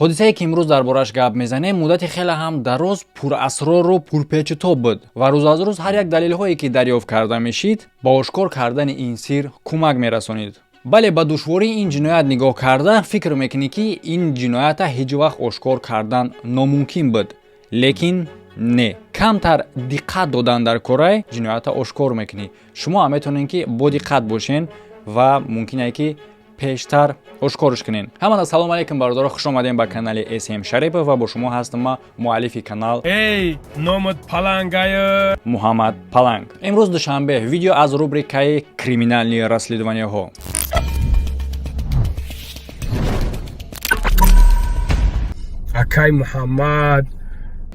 ҳодисае ки имрӯз дар бораш гап мезанем муддати хеле ҳам дароз пурасрору пурпечутоб буд ва рӯз аз рӯз ҳар як далелҳое ки дарёфт карда мешид ба ошкор кардани ин сир кӯмак мерасонид. бале ба душвории ин ҷиноят нигоҳ карда фикр мекунӣ ки ин ҷиноята ҳеҷ вақт ошкор кардан номумкин буд, лекин не, камтар диққат додан дар кора ҷиноята ошкор мекунӣ. шумо ҳам метавонед ки бо диққат бошен ва мумкин аст ки пештар ошкорш кунен. ҳамада салом алейкум бародаро, хуш омадем ба канали SM Шарипов ва бо шумо ҳастам ма муаллифи канал номад Палангая Муҳаммад Паланг. имрӯз душанбе, видео аз рубрикаи криминальные расследованияҳо. Акай Муҳаммад,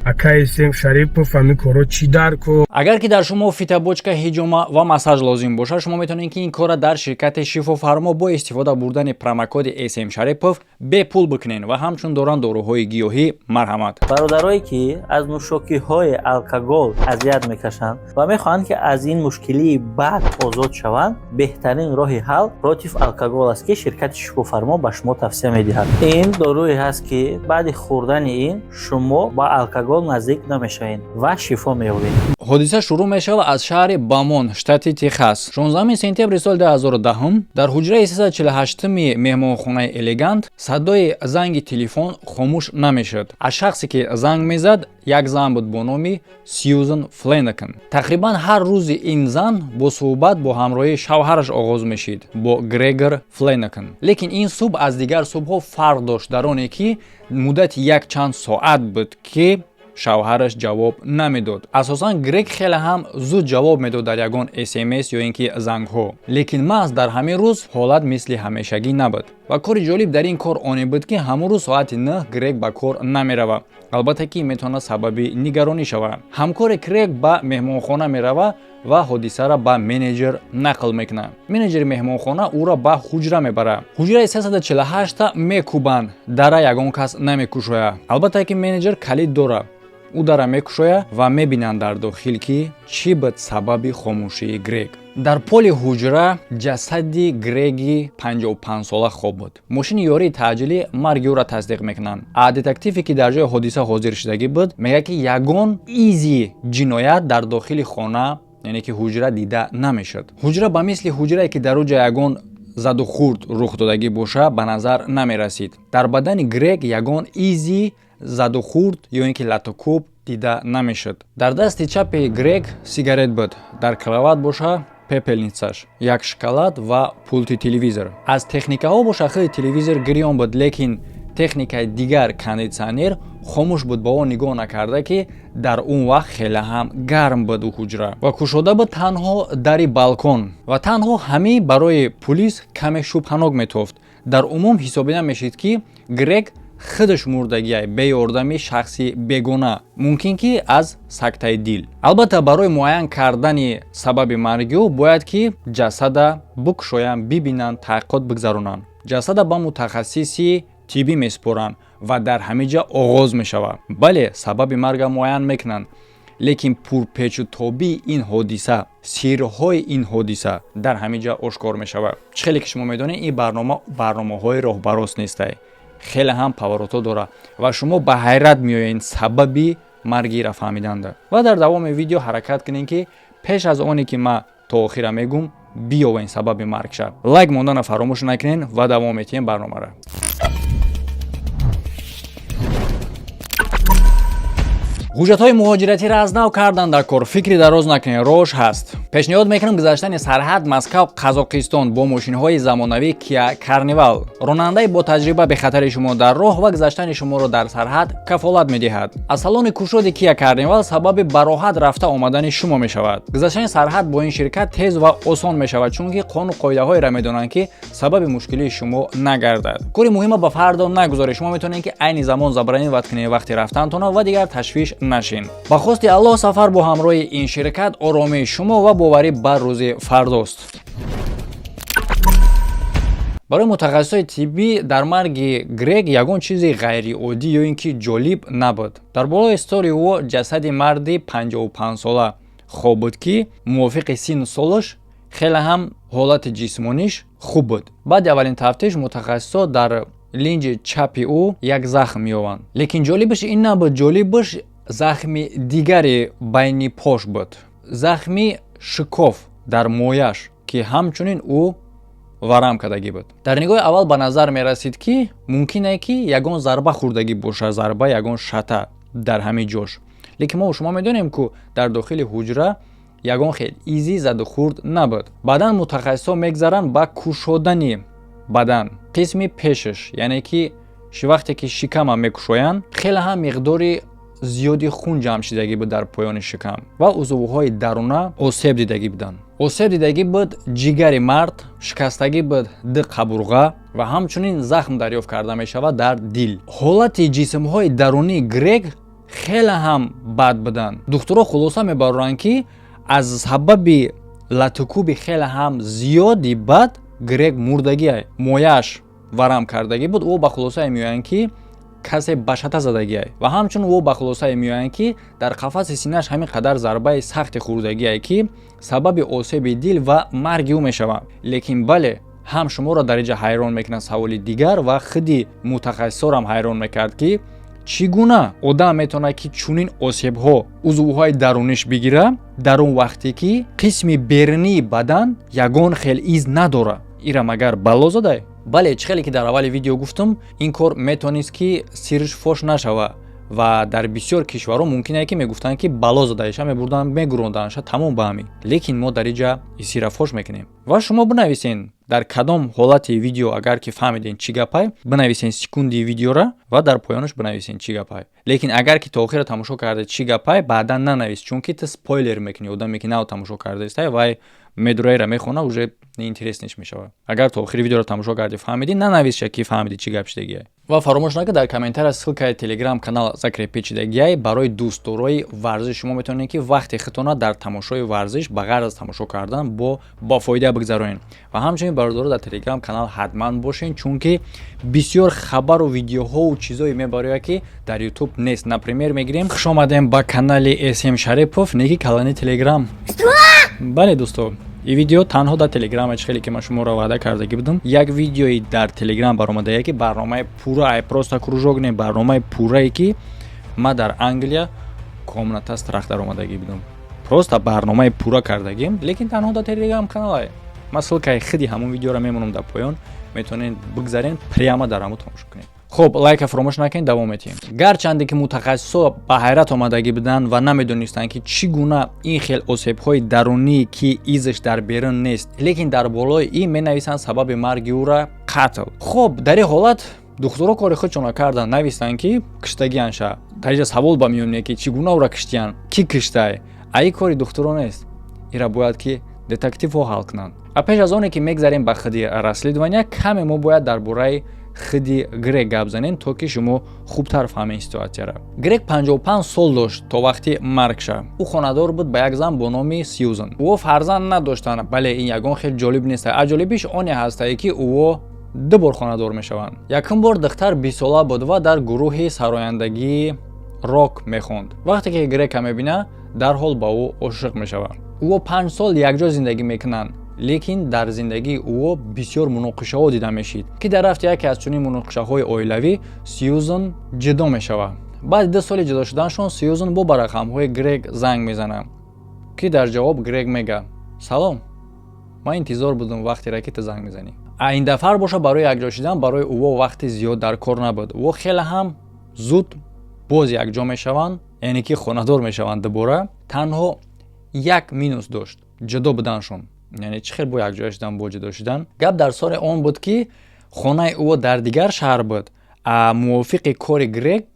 Акай SM Шарипов ами коро чӣ дарку? агар ки дар шумо фитабочка, ҳиҷома ва массаж лозим бошад, шумо метавонед ки ин корро дар ширкати шифофармо бо истифода бурдани промокоди SM Шарипов бепул бикунед ва ҳамчун доранд доруҳои гиёҳӣ марҳамат. бародарое ки аз нӯшокиҳои алкогол азият мекашанд ва мехоҳанд ки аз ин мушкилии бад озод шаванд, беҳтарин роҳи ҳал против алкогол аст ки ширкати шифофармо ба шумо тавсия медиҳад. ин доруе ҳаст ки баъди хӯрдани ин шумо ба алкогол наздик намешавед ва шифо меёбед. ҳодиса шурӯъ мешавад аз шаҳри Бамон, штати Техас. 16 сентябри соли 2010 дар ҳуҷраи 348-ми меҳмонхонаи Элегант садои занги телефон хомӯш намешуд. аз шахсе ки занг мезад як зан буд бо номи Сьюзан Фленакин. тақрибан ҳар рӯзи ин зан бо суҳбат бо ҳамроҳии шавҳараш оғоз мешид, бо Грегор Фленакин. лекин ин субҳ аз дигар субҳҳо фарқ дошт дар оне ки муддати як чанд соат буд ки шавҳараш ҷавоб намедод. асосан Грег хеле ҳам зуд ҷавоб медод дар ягон SMS ё ин ки зангҳо. лекин маҳз дар ҳамин рӯз ҳолат мисли ҳамешагӣ набуд. ва кори ҷолиб дар ин кор оне буд ки ҳамон рӯз соати 9 Грег ба кор наmerava. албатта ки метавонад сабаби нигаронӣ шавад. ҳамкори Грег ба меҳмонхона мерава ва ҳодисаро ба менеҷер нақл мекунад. менеҷери меҳмонхона ӯро ба ҳуҷра мебарад. ҳуҷраи 348-та мекӯбанд, дара ягон кас намекушояд. албатта ки менеҷер калид дорад. ӯ дара мекушояд ва мебинанд дар дохил ки чӣ буд сабаби хомӯшии Грег. дар поли ҳуҷра ҷасади Греги 55-сола хоб буд. мошини ёрии таъҷилӣ марги ӯро тасдиқ мекунанд. а детективе ки дар ҷои ҳодиса ҳозир шудагӣ буд мегӯяд ки ягон изи ҷиноят дар дохили хона, яъне ки ҳуҷра дида намешуд. ҳуҷра ба мисли ҳуҷрае ки дар ӯ ҷа ягон заду хурд рух додагӣ боша ба назар намерасид. дар бадани Грег ягон изи заду хурд ё ин ки латокӯб дида намешуд. дар дасти чапи Грег сигарет буд, дар кроват боша пепелницаш, як шоколад ва пулти телевизор. аз техникаҳо бо шахси телевизор гирён буд, лекин техникаи дигар кондитсионер хомӯш буд, ба он нигоҳ накарда ки дар он вақт хеле ҳам гарм буд ӯ ҳуҷра ва кушода буд танҳо дари балкон ва танҳо ҳамӣ барои пулис каме шубҳанок метофт. дар умум ҳисобида мешид ки Грег худаш мурдагия беёрдами шахси бегона, мумкин ки аз сактаи дил. албатта барои муайян кардани сабаби марги ӯ бояд ки ҷасада букушоянд, бибинанд, таҳқиқот бигзаронанд. ҷасада ба мутахассиси тиббӣ месупоранд ва дар ҳама ҷа оғоз мешавад. бале сабаби марга муайян мекунанд, лекин пурпечутобии ин ҳодиса, сирҳои ин ҳодиса дар ҳама ҷа ошкор мешавад. чӣ хеле ки шумо медонед ин барномаҳои роҳбарос нестай, хеле ҳам паворото дора ва шумо ба ҳайрат меоед сабаби маргиро фаҳмиданда. ва дар давоми видео ҳаракат кунед ки пеш аз оне ки ман то охира мегум биёвен сабаби маргша. лайк мондана фаромӯш накунед ва давом метиҳем барномаро. ҳуҷҷатҳои муҳоҷиратиро аз нав кардан дар кор. фикри дароз накунед, роҳш ҳаст. пешниҳод мекунам гузаштани сарҳад Москав Қазоқистон бо мошинҳои замонавӣ Kia Carnival. ронандаи бо таҷриба бехатари шумо дар роҳ ва гузаштани шуморо дар сарҳад кафолат медиҳад. аз салони кушоди Kia Carnival сабаби ба роҳат рафта омадани шумо мешавад. гузаштани сарҳад бо ин ширкат тез ва осон мешавад, чунки қонун қоидаҳоеро медонанд ки сабаби мушкилии шумо нагардад. кори муҳима ба фардо нагузоред. шумо метавонед ки айни замон забраниват кунед вақти рафтантона ва дигар ташвиш нашин. ба хости Аллоҳ сафар бо ҳамроҳи ин ширкат оромии шумо ва боварӣ бар рӯзи фардост. барои мутахассисои тиббӣ дар марги Грег ягон чизи ғайриоддӣ ё ин ки ҷолиб набуд. дар болои истории ӯ ҷасади марди 55-сола хоб буд ки мувофиқи синну солаш хеле ҳам ҳолати ҷисмониш хуб буд. баъди аввалин тафтиш мутахассисо дар линҷи чапи ӯ як захм ёванд. Лекин ҷолибаш ин набуд, ҷолибаш захми дигаре байни пош буд. Захми шикоф дар мояш ки ҳамчунин ӯ варам кардагӣ буд. Дар нигоҳи аввал ба назар мерасид ки мумкине ки ягон зарба хӯрдагӣ боша, зарба ягон шата дар ҳамин ҷош. Лекин мо шумо медонем ки дар дохили ҳуҷра ягон хел изи заду хурд набуд. Баъдан мутахассисо мегзаранд ба кушодани бадан қисми пешаш, яъне ки вақте ки шикама мекушоянд хеле ҳам миқдори зиёди хун ҷамъ шидагӣ буд дар поёни шикам ва узвҳои даруна осеб дидагӣ буданд. Осеб дидагӣ буд ҷигари мард, шикастагӣ буд ди қабурға ва ҳамчунин захм дарёфт карда мешавад дар дил. Ҳолати ҷисмҳои дарунии Грег хеле ҳам бад буданд. духтуро хулоса мебароранд ки аз сабаби латукуби хеле ҳам зиёди бад Грег мурдагиай, мояш варам кардагӣ буд. Ӯ ба хулосае меоянд ки касе башата задагиай ва ҳамчунин ӯ ба хулосае меоянд ки дар қафаси синааш ҳамин қадар зарбаи сахти хӯрдагиай ки сабаби осеби дил ва марги ӯ мешавад. Лекин бале, ҳам шуморо дар инҷа ҳайрон мекунад саволи дигар ва худи мутахассисорам ҳайрон мекард ки чӣ гуна одам метавонад ки чунин осебҳо узвҳои даруниш бигира дар он вақте ки қисми берунии бадан ягон хел из надорад. ира магар бало задай? Бале, чӣ хеле ки дар аввали видео гуфтам, ин кор метавонист ки сирриш фош нашава ва дар бисёр кишварҳо мумкине ки мегуфтанд ки бало задаиша мебурданд, мегуронданша тамом ба ҳамин. Лекин мо дар инҷа сирра фош мекунем. Ва шумо бинависен дар кадом ҳолати видео агар ки фаҳмиден чӣ гапай, бинависен секунди видеора ва дар поёнаш бинависен чӣ гапай. Лекин агар ки то охира тамошо карде чӣ гапай, баъдан нанавис, чунки ту спойлер мекунӣ. Одаме ки нав тамошо кардааст, вай медураира мехона уже неинтереснеш мешавад. Агар то охири видеоро тамошо карди фаҳмидӣ, нанависша ки фаҳмидӣ чӣ гап шидагиай. Ва фаромӯш накунед дар комментария ссилкаи телеграм канал закрепид шидагиай. Барои дӯстдорои варзиш шумо метавонед ки вақти худтонро дар тамошои варзиш ба ғайр аз тамошо кардан бо фоида бигзаронед. Ва ҳамчунин бародор дар телеграм канал ҳатман бошед, чунки бисёр хабару видеоҳоу чизое мебарояд ки дар ютуб нест. Например, мегирем хушомадем ба канали SM Шарипов, неги калани телеграм. Бале дӯсто, ин видео танҳо дар телеграм чӣ хеле ки ман шуморо ваъда кардагӣ будам. Як видеои дар телеграм баромадае ки барномаи пуррае, просто кружок не, барномаи пуррае ки ма дар Англия комната страх даромадагӣ будам. Просто барномаи пурра кардагим, лекин танҳо дар телеграм каналае. Ман ссилкаи худи ҳамон видеоро мемонам дар поён, метавонед бигзарен прямо дар ҳамон тамошо кунед. Хуб, лайка фаромӯш накунед, давом метиҳем. Гарчанде ки мутахассисо ба ҳайрат омадагӣ буданд ва намедонистанд ки чӣ гуна ин хел осебҳои дарунӣ ки изиш дар берун нест, лекин дар болои ин менависанд сабаби марги ӯра қатл. Хуб, дар ин ҳолат духтуро кори худшона кардан, навистанд ки киштагианша. Дар инҷа савол ба меомад ки чӣ гуна ӯра киштиян? Ки киштай? Ин кори духтуро нест. Ира бояд ки детективҳо ҳал кунанд. А пеш аз оне ки мегзарем ба худи расследования, каме мо бояд дар бораи худи Грег гап занем, то ки шумо хубтар фаҳмед ситуатсияро. Грег 55 сол дошт то вақти маргша. ӯ хонадор буд ба як зан бо номи Сьюзан. ӯ фарзанд надоштанд. Бале, ин ягон хел ҷолиб нест. Аҷолибиш оне ҳастае ки ӯ ду бор хонадор мешаванд. Якум бор духтар 20 сола буд ва дар гурӯҳи сарояндагии рок мехонд. Вақте ки Грега мебина, дарҳол ба ӯ ошиқ мешавад. ӯ 5 сол якҷо зиндагӣ мекунанд. Лекин дар зиндагии ӯ бисёр муноқишаҳо дида мешид ки дар рафти яке аз чунин муноқишаҳои оилавӣ Сьюзан ҷудо мешавад. Баъди 2 соли ҷудо шуданашон Сьюзан бо ба рақамҳои Грег занг мезанад ки дар ҷавоб Грег мега: салом, ман интизор будам вақтеро ки ту занг мезанӣ. Ин дафъар боша барои якҷо шудан барои ӯ вақти зиёд дар кор набуд. ӯ хеле ҳам зуд боз якҷо мешаванд, яъне ки хонадор мешаванд дубора. Танҳо як минус дошт: ҷудо буданшон. Яъне чӣ хел бо якҷоя шудан, бо ҷудо шудан. Гап дар сори он буд ки хонаи ӯ дар дигар шаҳр буд. Мувофиқи кори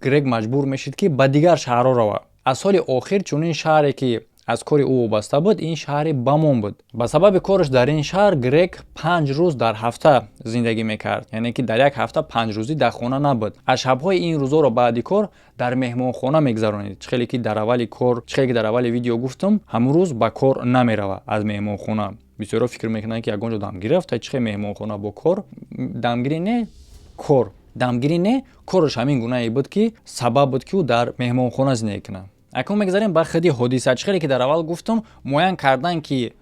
Грег маҷбур мешид ки ба дигар шаҳрҳо равад. Аз соли охир чунин шаҳре ки аз кори ӯ вобаста буд, ин шаҳри Бамон буд. Ба сабаби кораш дар ин шаҳр Грег 5 рӯз дар ҳафта зиндагӣ мекард. Яъне ки дар як ҳафта 5 рӯзӣ дар хона набуд. Аз шабҳои ин рӯзоро баъди кор дар меҳмонхона мегзаронид. Чӣ хеле ки дар аввали видео гуфтам, ҳамон рӯз ба кор намеравад аз меҳмонхона. Бисёро фикр мекунанд ки ягон ҷо дамгирӣ рафта, чӣ хел меҳмонхона бо кор? Дамгирӣ не, кор. Дамгирӣ не, кораш ҳамин гунае буд ки сабаб буд ки ӯ дар меҳмонхона зиндагӣ кунад. Акун мегзарем ба худи ҳодиса. Чӣ хеле ки дар аввал гуфтам, муайян кардан ки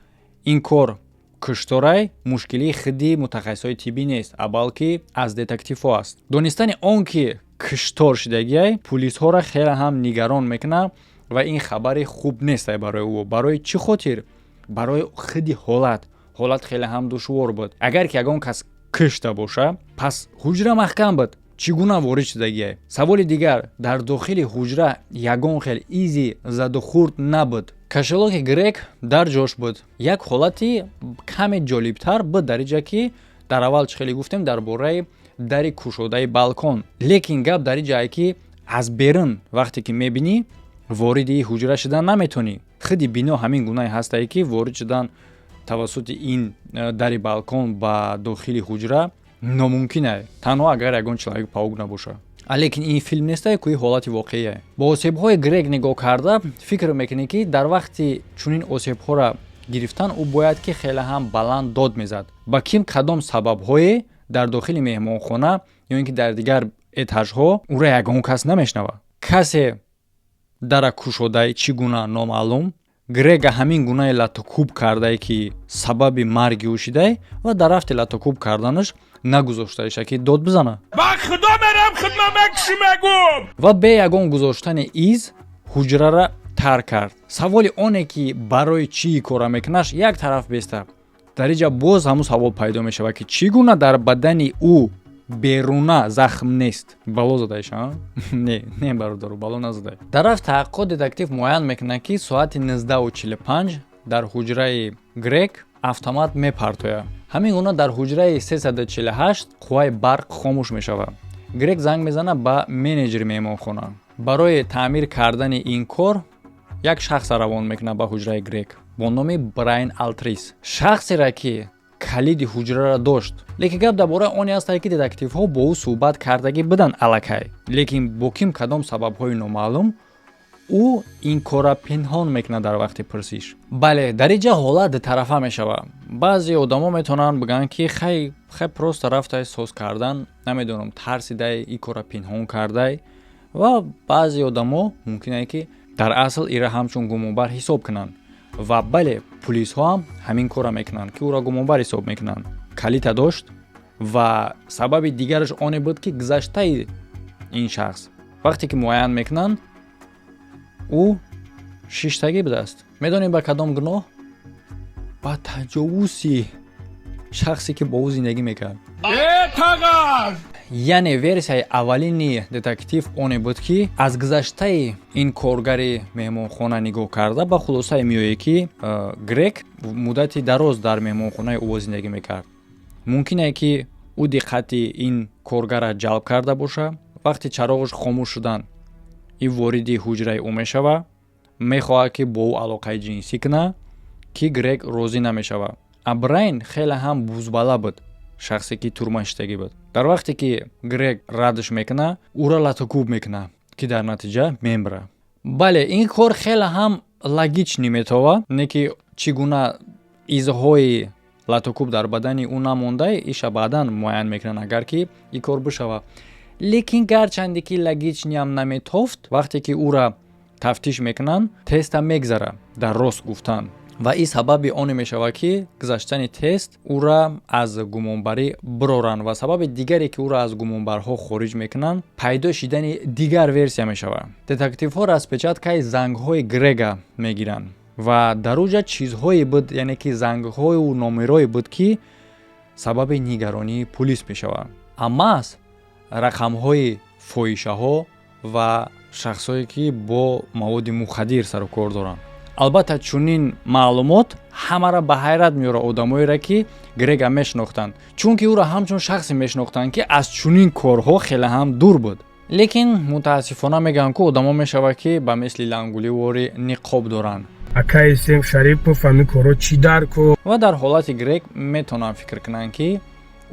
ин кор кушторай мушкилии худи мутахассисои тиббӣ нест, балки аз детективҳо аст. Донистани он ки куштор шудагиай пулисҳоро хеле ҳам нигарон мекунад ва ин хабари хуб нест барои ӯ. Барои чӣ хотир? Барои худи ҳолат хеле ҳам душвор буд. Агар ки ягон кас кушта боша, пас ҳуҷра маҳкам буд. Чӣ гуна ворид шудагиай? Саволи дигар, дар дохили ҳуҷра ягон хел изи заду хурд набуд. Кашалоки Грег дар ҷош буд. Як ҳолати каме ҷолибтар буд, дар инҷа ки дар аввал чӣ хеле гуфтем дар бораи дари кушодаи балкон. Лекин гап дар инҷае ки аз берун вақте ки мебинӣ вориди ҳуҷра шудан наметонӣ. Худи бино ҳамин гунае ҳастае ки ворид шудан тавассути ин дари балкон ба дохили ҳуҷра номумкин аст, танҳо агар ягон чилавик паук набоша. Лекин ин филм нестае, ки ҳолати воқеӣ аст. Бо осебҳои Грег нигоҳ карда фикр мекунӣ ки дар вақти чунин осебҳоро гирифтан ӯ бояд ки хеле ҳам баланд дод мезад. Ба ким кадом сабабҳое дар дохили меҳмонхона ё ин ки дар дигар этажҳо ӯро ягон кас намешнава. Касе дара кушодай чӣ гуна номаълум, Грега ҳамин гунаи латокуб кардае ки сабаби марги ӯ шудай ва дар рафти латокуб карданаш нагузоштаиша ки дод бизана. ба худо мерам хидмат чӣ мегум? Ва бе ягон гузоштани из ҳуҷрара тарк кард. Саволи оне ки барои чӣ кора мекунаш як тараф беста. Дар инҷа боз ҳамун савол пайдо мешавад ки чӣ гуна дар бадани ӯ беруна захм нест. Бало задаиша? Не бародару, бало назадай. Дар рафт таҳқиқот детектив муайян мекунад ки соати 19:45 дар ҳуҷраи Грег автомат мепартояд. ҳамин гуна дар ҳуҷраи 348 қувваи барқ хомӯш мешавад. Грег занг мезанад ба менеҷери меҳмонхона. Барои таъмир кардани ин кор як шахсро равон мекунад ба ҳуҷраи Грег бо номи Брайан Алтрис. Шахсеро ки калиди ҳуҷраро дошт. Лекин гап дар бораи оне астае ки детективҳо бо ӯ суҳбат кардагӣ буданд аллакай. Лекин бо ким кадом сабабҳои номаълум ӯ ин кора пинҳон мекунад дар вақти пурсиш. Бале, дар инҷа ҳолат дутарафа мешавад. Баъзе одамо метавонанд бигӯянд ки хай просто рафтай соз кардан, намедонам, тарсидай ин кора пинҳон кардай ва баъзе одамо мумкин аст ки дар асл ира ҳамчун гумонбар ҳисоб кунанд. Ва бале, пулисҳо ҳам ҳамин кора мекунанд ки ӯро гумонбар ҳисоб мекунанд. Калита дошт ва сабаби дигараш оне буд ки гузаштаи ин шахс вақте ки муайян мекунанд ӯ шиштагӣ будааст. Медонед ба кадом гуноҳ? Ба таҷовузи шахсе ки бо ӯ зиндагӣ мекард. Яъне версияи аввалини детектив оне буд ки аз гузаштаи ин коргари меҳмонхона нигоҳ карда ба хулосае меояд ки Грег муддати дароз дар меҳмонхонаи ӯ зиндагӣ мекард. Мумкин аст ки ӯ диққати ин коргара ҷалб карда бошад. Вақти чароғаш хомӯш шудан ин вориди ҳуҷраи ӯ мешавад, мехоҳад ки бо ӯ алоқаи ҷинсӣ кунад ки Грег розӣ намешавад. Брайан хеле ҳам бузбала буд, шахсе ки турма шиштагӣ буд. Дар вақте ки Грег раддаш мекунад, ӯро латокуб мекунад ки дар натиҷа мемира. Бале, ин кор хеле ҳам логичнӣ метавад, не ки чӣ гуна изҳои латокуб дар бадани ӯ намондай, иша баъдан муайян мекунанд агар ки ин кор бишавад. Лекин гарчанде ки логичниам наметофт, вақте ки ӯро тафтиш мекунанд, теста мегзара дар рост гуфтан. Ва ин сабаби оне мешавад ки гузаштани тест ӯро аз гумонбарӣ бироранд ва сабаби дигаре ки ӯро аз гумонбарҳо хориҷ мекунанд, пайдо шудани дигар версия мешавад. Детективҳо распечаткаи зангҳои Грега мегиранд ва дар уҷа чизҳое буд, яъне ки зангҳою номерое буд ки сабаби нигаронии пулис мешавад. Аммас рақамҳои фоҳишаҳо ва шахсое ки бо маводи мухаддир сару кор доранд. Албатта чунин маълумот ҳамаро ба ҳайрат меёрад одамоеро ки Грега мешинохтанд, чунки ӯро ҳамчун шахсе мешинохтанд ки аз чунин корҳо хеле ҳам дур буд. Лекин мутаассифона мегӯям ки одамо мешавад ки ба мисли лангуливори ниқоб доранд. акаи Сем Шарипов ҳамин коро чӣ дарку? Ва дар ҳолати Грег метавонанд фикр кунанд ки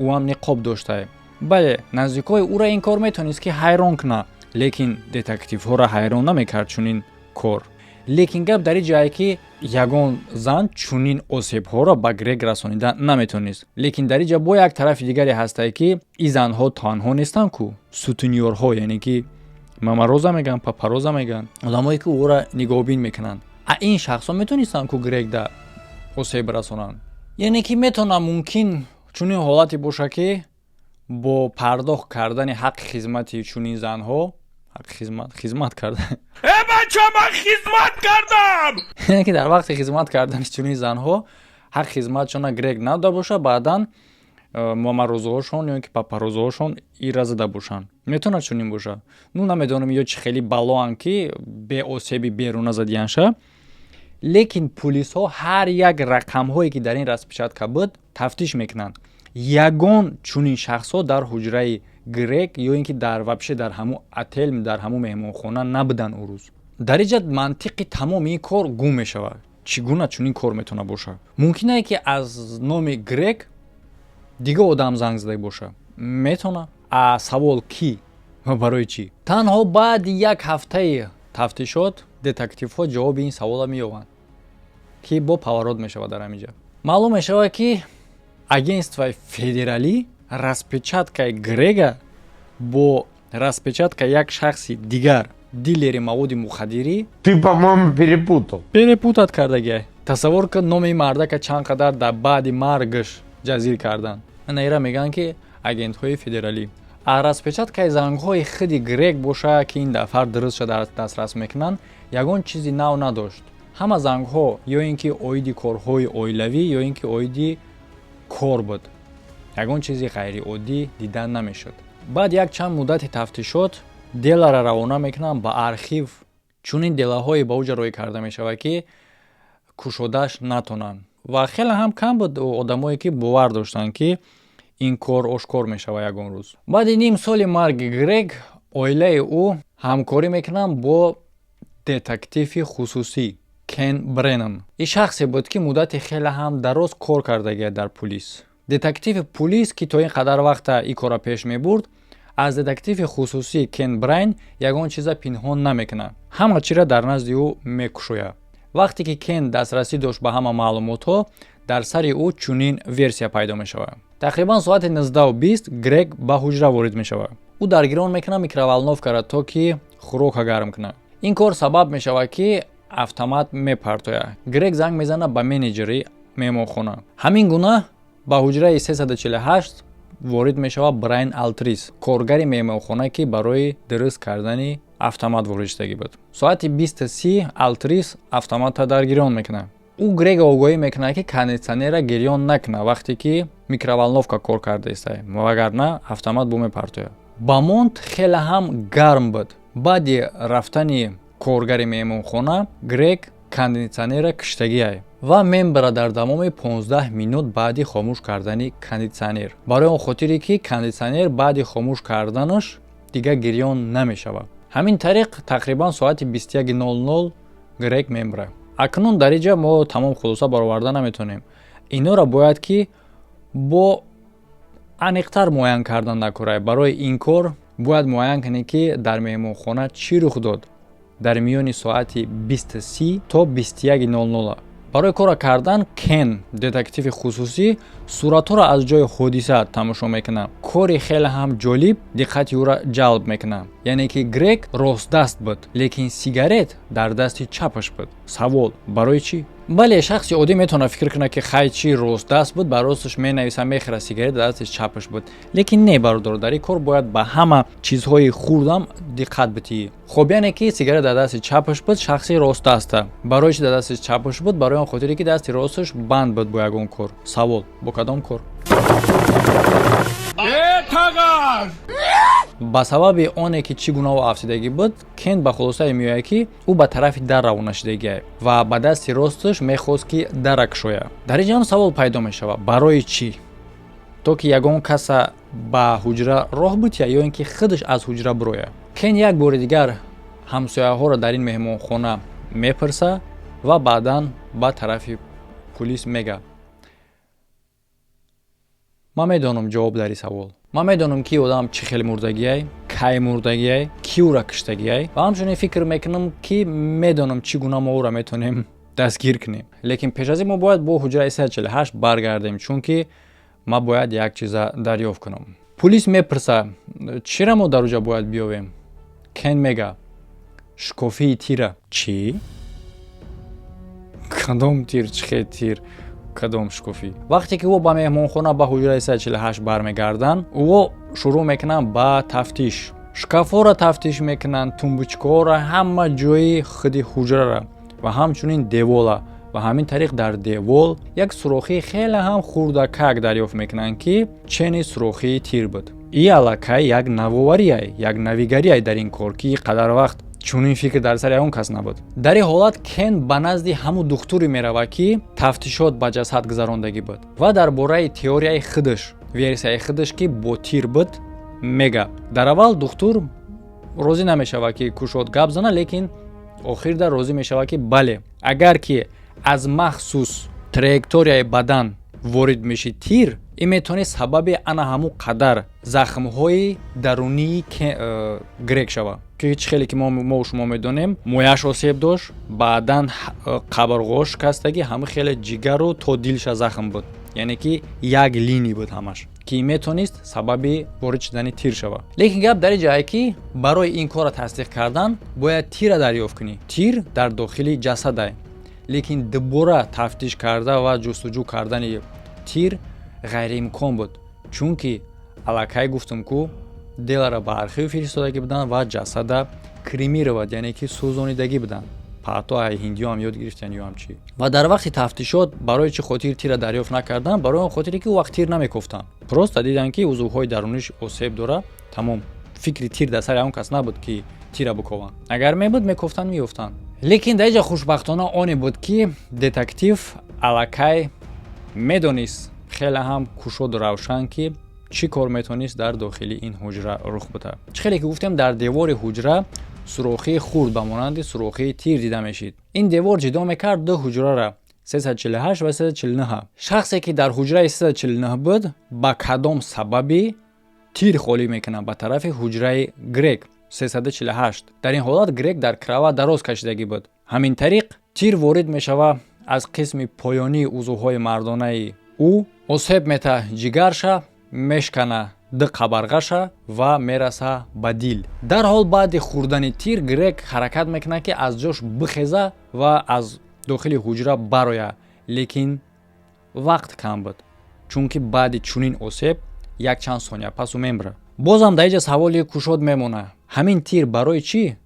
ӯ ҳам ниқоб доштае. Бале, наздикои ӯро ин кор метавонист ки ҳайрон кунад, лекин детективҳоро ҳайрон намекард чунин кор. Лекин гап дар ин ҷое ки ягон зан чунин осебҳоро ба Грег расонида наметавонист. Лекин дар ин ҷо бо як тарафи дигаре ҳастае ки ин занҳо танҳо нестанд ку сутунёрҳо, яъне ки мамароза меган, папароза меган, одамое ки ӯро нигоҳубин мекунанд. Ин шахсҳо метавонистанд ку Грегда осеб расонанд. яъне ки метавонад мумкин чунин ҳолате боша ки бо пардохт кардани ҳаққи хизмати чунин занҳо хизмат кардан бача ман хизмат кардам яъне ки дар вақти хизмат кардани чунин занҳо ҳаққи хизматшона гирек надода боша, баъдан мамарӯзаҳошон ё ин ки папарӯзаҳошон ира зада бошанд. Метавонад чунин боша. Ну намедонам ё чи хеле балоанд ки беосеби беруна задиянша. Лекин пулисҳо ҳар як рақамҳое ки дар ин распечатка буд тафтиш мекунанд. Ягон чунин шахсҳо дар ҳуҷраи грек ё ин ки вообще дар ҳамун отел, дар ҳамун меҳмонхона набуданд ӯ рӯз. Дар ин ҷаҳат мантиқи тамоми ин кор гум мешавад. Чӣ гуна чунин кор метавонад боша? Мумкинае ки аз номи грек дига одам занг зада боша. Метавонад? Савол ки ва барои чӣ? Танҳо баъди як ҳафтаи тафтишот детективҳо ҷавоби ин савола меёбанд ки бо паворот мешавад дар ҳамин ҷо. Маълум мешавад ки агентствои федералӣ распечаткаи грега бо распечаткаи як шахси дигар, дилери маводи мухаддирӣ Ты, по-моему, перепутат кардагиай. Тасаввур кун номи мардака чанд қадар дар баъди маргаш ҷазир кардан. Ана ира мегӯянд ки агентҳои федералӣ. Распечаткаи зангҳои худи грек боша ки ин дафъар дуруст шуда дастрас мекунанд, ягон чизи нав надошт. Ҳама зангҳо ё ин ки оиди корҳои оилавӣ ё ин ки оиди кор буд. Ягон чизи ғайриоддӣ дидан намешуд. Баъд як чанд муддати тафтишот деларо равона мекунанд ба архив. Чунин делаҳое ба ӯ ҷароӣ карда мешавад ки кушодаш натонанд. Ва хеле ҳам кам буд одамое ки бовар доштанд ки ин кор ошкор мешавад ягон рӯз. Баъди ним соли марги грек оилаи ӯ ҳамкорӣ мекунанд бо детективи хусусӣ Кен Бреннан. Ин шахсе буд ки муддати хеле ҳам дароз кор кардагиад дар пулис. Детективи пулис ки то ин қадар вақта ин кора пеш мебурд, аз детективи хусусӣ Кен Брайн ягон чиза пинҳон намекунад. Ҳама чира дар назди ӯ мекушояд. Вақте ки Кен дастрасӣ дошт ба ҳама маълумотҳо, дар сари ӯ чунин версия пайдо мешавад. Тақрибан соати 19:20 Грек ба ҳуҷра ворид мешавад. Ӯ даргирон мекунад микроволновкаро то ки хӯрока гарм кунад. Ин кор сабаб мешавад ки автомат мепартояд. Грек занг мезанад ба менеҷери меҳмонхона. Ҳамин гуна ба ҳуҷраи 348 ворид мешавад Брайан Алтрис, коргари меҳмонхона ки барои дуруст кардани автомат ворид шудагӣ буд. Соати 20:30 Алтрис автоматро даргирон мекунад. ӯ Грега огоҳӣ мекунад ки кондитсионера гирён накунад вақте ки микроволновка кор карда истад, вагарна автомат бо мепартояд. Бамонт хеле ҳам гарм буд. Баъди рафтани коргари меҳмонхона Грек кондитсионера киштагиай ва мембара дар тамоми 15 минут баъди хомӯш кардани кондитсионер. Барои он хотире ки кондитсионер баъди хомӯш карданаш дига гирён намешавад. Ҳамин тариқ тақрибан соати 21:00 Грек мембара. Акнун дар ин ҷо мо тамом хулоса бароварда наметавонем. Инҳоро бояд ки бо аниқтар муайян кардан накорад. Барои ин кор бояд муайян кунем ки дар меҳмонхона чӣ рух дод дар миёни соати 20:30 то 21:00. Барои кора кардан Кен, детективи хусусӣ, суратҳоро аз ҷои ҳодиса тамошо мекунад. Кори хеле ҳам ҷолиб диққати ӯро ҷалб мекунад. Яъне ки Грек ростдаст буд, лекин сигарет дар дасти чапаш буд. Савол: барои чӣ? Бале, шахси оддӣ метавонад фикр кунад ки хай чӣ ростдаст буд, ба росташ менависад, мехӯрад, сигарет дар дасти чапаш буд. Лекин не бародор, дар ин кор бояд ба ҳама чизҳои хурдам диққат битӣ. Хоб яъне ки сигарет дар дасти чапаш буд, шахси ростдаста. Барои чӣ дар дасти чапаш буд? Барои он хотире ки дасти росташ банд буд бо ягон кор. Савол: бо кадом кор? ба сабаби оне ки чӣ гуна ӯ афсидагӣ буд, Кен ба хулосае меояд ки ӯ ба тарафи дар равона шудагиай ва ба дасти росташ мехост ки дара кушояд. Дар ин ҷо савол пайдо мешавад: барои чӣ? То ки ягон каса ба ҳуҷра роҳ бутия ё ин ки худаш аз ҳуҷра бирояд? Кен як бори дигар ҳамсояҳоро дар ин меҳмонхона мепурса ва баъдан ба тарафи пулис мегӯяд: ман медонам ҷавоб дар ин савол. Ман медонам ки одам чӣ хел мурдагиай, кай мурдагиай, ки ӯро киштагиай ва ҳамчунин фикр мекунам ки медонам чӣ гуна мо ӯро метавонем дастгир кунем. Лекин пеш аз ин мо бояд бо ҳуҷраи 348 баргардем, чунки ман бояд як чиза дарёфт кунам. Пулис мепурса: чира мо дар уҷа бояд биёвем? Кен мега: шкофии тира. Чӣ? Кадом тир? Чӣ хел тир? кадом шукуфӣ. Вақте ки ӯ ба меҳмонхона ба ҳуҷраи 348 бармегарданд, ӯ шурӯъ мекунанд ба тафтиш. Шкафҳоро тафтиш мекунанд, тумбучкаҳоро, ҳама ҷойи худи ҳуҷрара ва ҳамчунин девола. ва ҳамин тариқ дар девол як сурохи хеле ҳам хурдакак дарёфт мекунанд, ки чени сурохии тир буд. И аллакай як навоварияй, як навигарияй дар ин кор, ки қадар вақт чунин фикр дар сари ягон кас набуд. Дар ин ҳолат Кен ба назди ҳамун духтуре меравад, ки тафтишот ба ҷасад гузарондагӣ буд ва дар бораи теорияи худаш, версияи худаш, ки бо тир буд, мегӯяд. Дар аввал духтур розӣ намешавад, ки кушод гап зана, лекин охирда розӣ мешавад, ки бале, агар ки аз махсус траекторияи бадан ворид меши тир, ин метавонад сабаби ана ҳамун қадар захмҳои дарунии Грег шавад. Ки чӣ хеле ки мо шумо медонем, мояш осеб дошт, баъдан қабрғош шикастагӣ, ҳамин хеле ҷигару то дилша захм буд. Яъне ки як линия буд ҳамаш, ки метавонист сабаби ворид шудани тир шавад. Лекин гап дар ин ҷое, ки барои ин корро тасдиқ кардан бояд тирра дарёфт кунӣ. Тир дар дохили ҷасадай. Лекин дубора тафтиш карда ва ҷустуҷӯ кардани тир ғайриимкон буд, чунки аллакай гуфтам, ку делара ба архив фиристодагӣ буданд ва ҷасада кремировад, яъне ки сӯзонидагӣ буданд. Пато ай ҳиндиё ҳам ёд гирифтанд ё ҳамчӣ. Ва дар вақти тафтишот барои чӣ хотир тирра дарёфт накарданд? Барои он хотире, ки ӯ вақт тир намекофтанд. Просто диданд, ки узвҳои даруниш осеб дора, тамом. Фикри тир дар сари ягон кас набуд, ки тирра бикованд. Агар мебуд, мекофтанд, меёфтанд. Лекин дар ин ҷо хушбахтона оне буд, ки детектив аллакай медонист хеле ҳам кушоду равшан, ки чӣ кор метавонист дар дохили ин ҳуҷра рух буда. Чӣ хеле ки гуфтем, дар девори ҳуҷра сурохии хурд ба монанди сурохии тир дида мешид. Ин девор ҷудо мекард ду ҳуҷрара 348 ва 349. Шахсе ки дар ҳуҷраи 349 буд, ба кадом сабаби тир холӣ мекунад ба тарафи ҳуҷраи Грег 348. Дар ин ҳолат Грег дар крават дароз кашидагӣ буд. Ҳамин тариқ тир ворид мешавад аз қисми поёнии узвҳои мардонаи ӯ, осеб мета ҷигарша, мешкана ду қабарғаша ва мераса ба дил. Дар ҳол баъди хурдани тир Грег ҳаракат мекунад, ки аз ҷош бихеза ва аз дохили ҳуҷра барояд. Лекин вақт кам буд, чунки баъди чунин осеб якчанд сония пасу мемра. Бозам дар инҷа саволи кушод мемонад. Ҳамин тир барои чӣ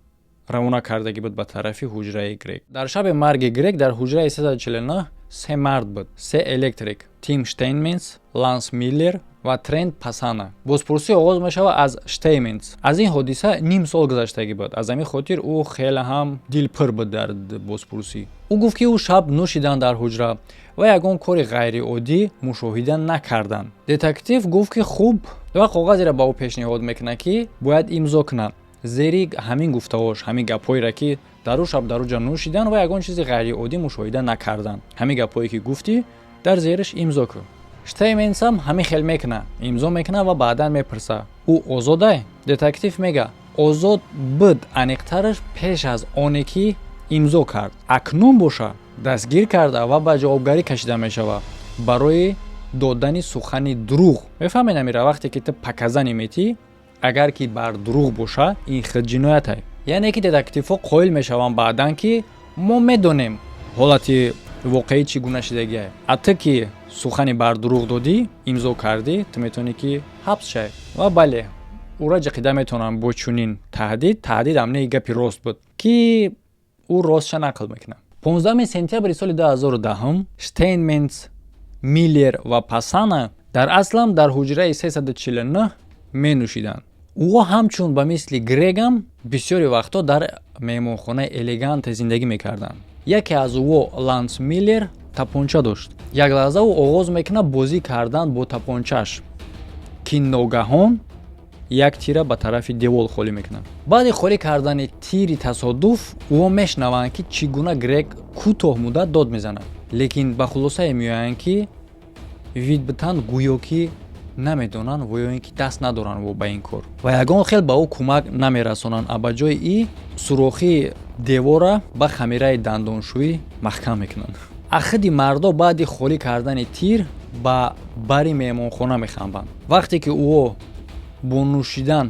равона кардагӣ буд ба тарафи ҳуҷраи Грег? Дар шаби марги Грег дар ҳуҷраи 349 се мард буд, се электрик: Тим Штейнменс, Ланс Миллер ва Трент Пасана. Бозпурсӣ оғоз мешавад аз Штейнменс. Аз ин ҳодиса ним сол гузаштагӣ буд. Аз ҳамин хотир ӯ хеле ҳам дилпир буд дар бозпурсӣ. Ӯ гуфт, ки ӯ шаб нӯшидан дар ҳуҷра ва ягон кори ғайриоддӣ мушоҳида накарданд. Детектив гуфт, ки хуб, ва коғазеро ба ӯ пешниҳод мекунад, ки бояд имзо кунад. Зери ҳамин гуфтаҳош, ҳамин гапҳоеро, ки дар ӯ шаб дар ӯ ҷо нӯшидан ва ягон чизи ғайриоддӣ мушоҳида накарданд. Ҳамин гапҳое, ки гуфтӣ, дар зериш имзо кун. Штейнменсам ҳамин хел мекунад, имзо мекунад ва баъдан мепурсад: ӯ озодае? Детектив мега: озод буд, аниқтараш пеш аз оне ки имзо кард. Акнун боша дастгир карда ва ба ҷавобгарӣ кашида мешавад барои додани сухани дурӯғ. Мефаҳмед амира, вақте ки ту паказанӣ метӣ, агар ки бар дурӯғ боша, ин худ ҷиноятай. Яъне ки детективҳо қоил мешаванд баъдан, ки мо медонем ҳолати воқеӣ чӣ гуна шидагиае. А ту ки сухани бар дурӯғ додӣ, имзо кардӣ, ту метавонӣ ки ҳабс шавӣ. Ва бале, ӯра ҷиқида метавонанд бо чунин таҳдид амнии гапи рост буд, ки ӯ ростша нақл мекунад. 15 сентябри соли 2010 Штейнменс, Миллер ва Пасана дар аслам дар ҳуҷраи 349 менӯшиданд. ӯҳо ҳамчун ба мисли Грегам бисёри вақтҳо дар меҳмонхонаи элеганте зиндагӣ мекарданд. Яке аз ӯҳо, Ланс Миллер, тапонча дошт. Як лаҳза ӯ оғоз мекунад бозӣ кардан бо тапончааш, ки ногаҳон як тира ба тарафи девол холӣ мекунад. Баъди холӣ кардани тири тасодуф, ӯҳо мешнаванд, ки чӣ гуна Грег кӯтоҳ муддат дод мезанад. Лекин ба хулосае меоянд, ки вид бутанд гӯё ки намедонанд ва ё ин ки даст надоранд ба ин кор ва ягон хел ба ӯ кӯмак намерасонанд, а ба ҷои и сурохи девора ба хамираи дандоншӯӣ маҳкам мекунанд. Ахиди мардо баъди холӣ кардани тир ба бари меҳмонхона мехамбанд. Вақте ки ӯҳо бо нӯшидан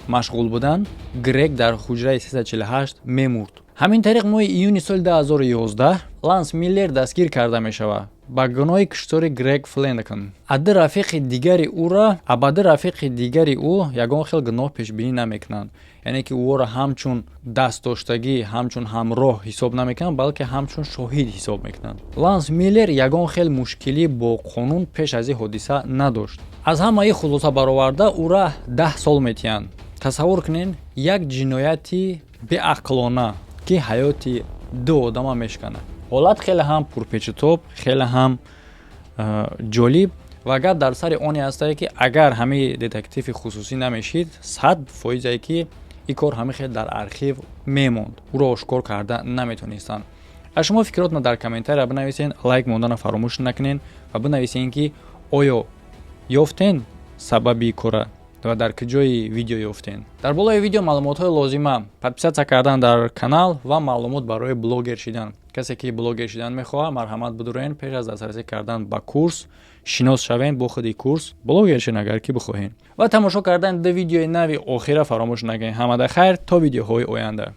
машғул буданд, Грег дар ҳуҷраи 348 мемурд. Ҳамин тариқ моҳи июни соли 2011 Ланс Миллер дастгир карда мешавад. ба гуноҳи куштори Грег Фленакин. Ади рафиқи дигари ӯро абади рафиқи дигари ӯ ягон хел гуноҳ пешбинӣ намекунанд. Яъне ки ӯро ҳамчун дастдоштагӣ, ҳамчун ҳамроҳ ҳисоб намекунанд, балки ҳамчун шоҳид ҳисоб мекунанд. Ланс Миллер ягон хел мушкилӣ бо қонун пеш аз ин ҳодиса надошт. Аз ҳамаи хулоса бароварда ӯро 10 сол метиҳанд. Тасаввур кунед, як ҷинояти беақлона ки ҳаёти ду одама мешканад. ҳолат хеле ҳам пурпечутоб, хеле ҳам ҷолиб ва гап дар сари оне ҳастае ки агар ҳамаи детективи хусусӣ намешид, 100% ки ин кор ҳамихел дар архив мемонд, ӯро ошкор карда наметонистанд. аз шумо фикротна дар комментария бинависен, лайк мондана фаромӯш накунед ва бинависен ки оё ёфтен сабаби кора ва дар куҷои видео ёфтен. Дар болои видео маълумотҳои лозима, подписатсия кардан дар канал ва маълумот барои блогер шидан. Касе ки блогер шидан мехоҳад, марҳамат бидурен, пеш аз дастрасӣ кардан ба курс шинос шавен бо худи курс блогер шин агар ки бихоҳен. Ва тамошо кардан ду видеои нави охира фаромӯш накунед. Ҳамада хайр то видеоҳои оянда.